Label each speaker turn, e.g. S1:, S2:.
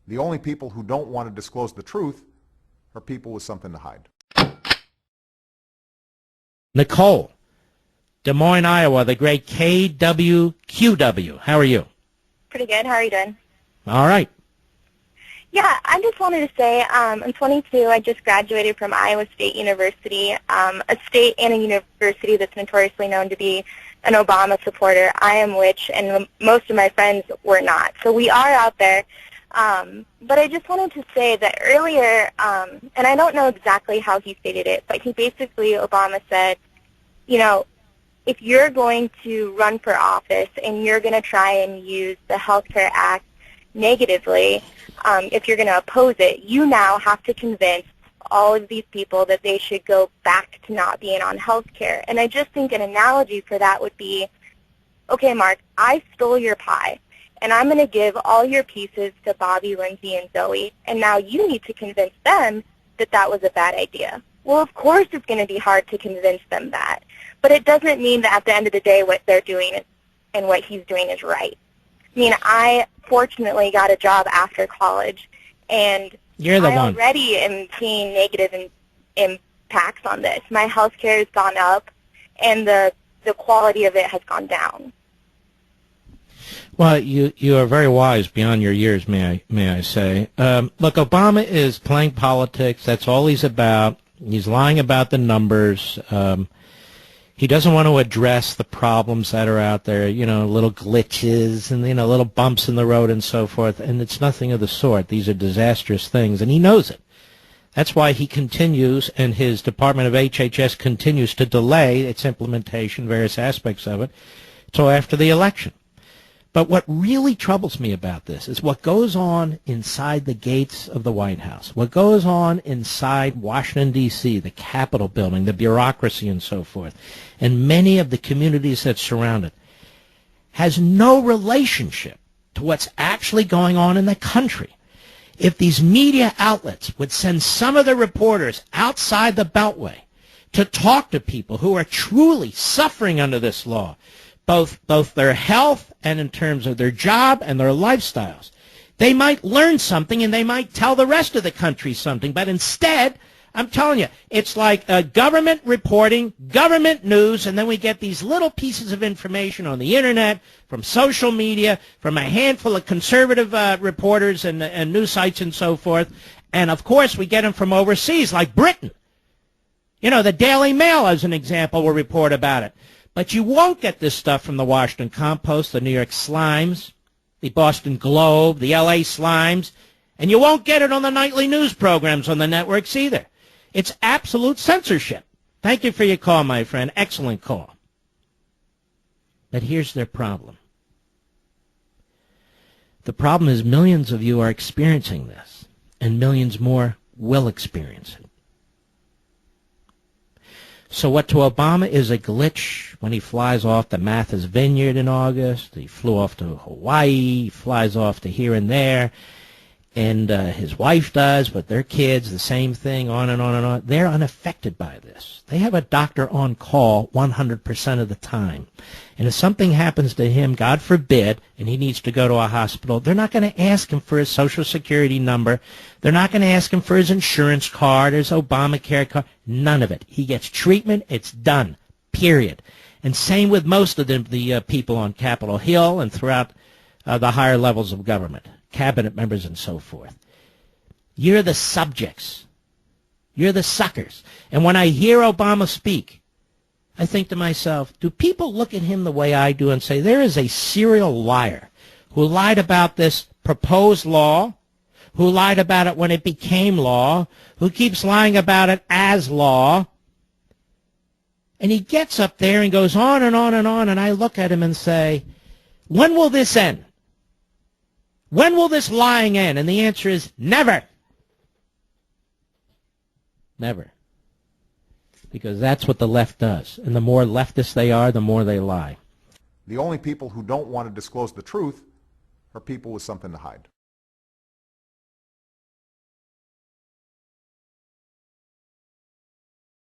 S1: The only people who don't want to disclose the truth are people with something to hide.
S2: Nicole, Des Moines, Iowa, the great KWQW. How are you?
S3: Pretty good. How are you doing?
S2: All right.
S3: Yeah, I just wanted to say I'm 22. I just graduated from Iowa State University, a state and a university that's notoriously known to be an Obama supporter. I am which, and most of my friends were not. So we are out there. But I just wanted to say that earlier, and I don't know exactly how he stated it, but he basically, Obama said, you know, if you're going to run for office and you're going to try and use the Health Care Act negatively, if you're going to oppose it, you now have to convince all of these people that they should go back to not being on health care. And I just think an analogy for that would be, okay, Mark, I stole your pie, and I'm going to give all your pieces to Bobby, Lindsay, and Zoe, and now you need to convince them that that was a bad idea. Well, of course it's going to be hard to convince them that, but it doesn't mean that at the end of the day what they're doing and what he's doing is right. I mean, I fortunately got a job after college, and
S2: You're the
S3: I
S2: one.
S3: already am seeing negative impacts on this. My health care has gone up, and the quality of it has gone down.
S2: Well, you are very wise beyond your years, may I say. Look, Obama is playing politics. That's all he's about. He's lying about the numbers. He doesn't want to address the problems that are out there, you know, little glitches and, you know, little bumps in the road and so forth. And it's nothing of the sort. These are disastrous things, and he knows it. That's why he continues, and his Department of HHS continues to delay its implementation, various aspects of it, until after the election. But what really troubles me about this is what goes on inside the gates of the White House, what goes on inside Washington, D.C., the Capitol building, the bureaucracy and so forth, and many of the communities that surround it, has no relationship to what's actually going on in the country. If these media outlets would send some of their reporters outside the Beltway to talk to people who are truly suffering under this law, both their health and in terms of their job and their lifestyles, they might learn something and they might tell the rest of the country something. But instead, I'm telling you, it's like government reporting, government news, and then we get these little pieces of information on the Internet, from social media, from a handful of conservative reporters and news sites and so forth. And, of course, we get them from overseas, like Britain. You know, the Daily Mail, as an example, will report about it. But you won't get this stuff from the Washington Compost, the New York Slimes, the Boston Globe, the L.A. Slimes, and you won't get it on the nightly news programs on the networks either. It's absolute censorship. Thank you for your call, my friend. Excellent call. But here's their problem. The problem is millions of you are experiencing this, and millions more will experience it. So what to Obama is a glitch when he flies off to Martha's Vineyard in August. He flew off to Hawaii. He flies off to here and there. And his wife does, but their kids, the same thing, on and on and on. They're unaffected by this. They have a doctor on call 100% of the time. And if something happens to him, God forbid, and he needs to go to a hospital, they're not going to ask him for his Social Security number. They're not going to ask him for his insurance card, his Obamacare card. None of it. He gets treatment. It's done. Period. And same with most of the people on Capitol Hill and throughout the higher levels of government, cabinet members and so forth. You're the subjects. You're the suckers. And when I hear Obama speak, I think to myself, do people look at him the way I do and say, there is a serial liar who lied about this proposed law, who lied about it when it became law, who keeps lying about it as law, and he gets up there and goes on and on and on, and I look at him and say, when will this end? When will this lying end? And the answer is never. Never. Because that's what the left does. And the more leftist they are, the more they lie.
S1: The only people who don't want to disclose the truth are people with something to hide.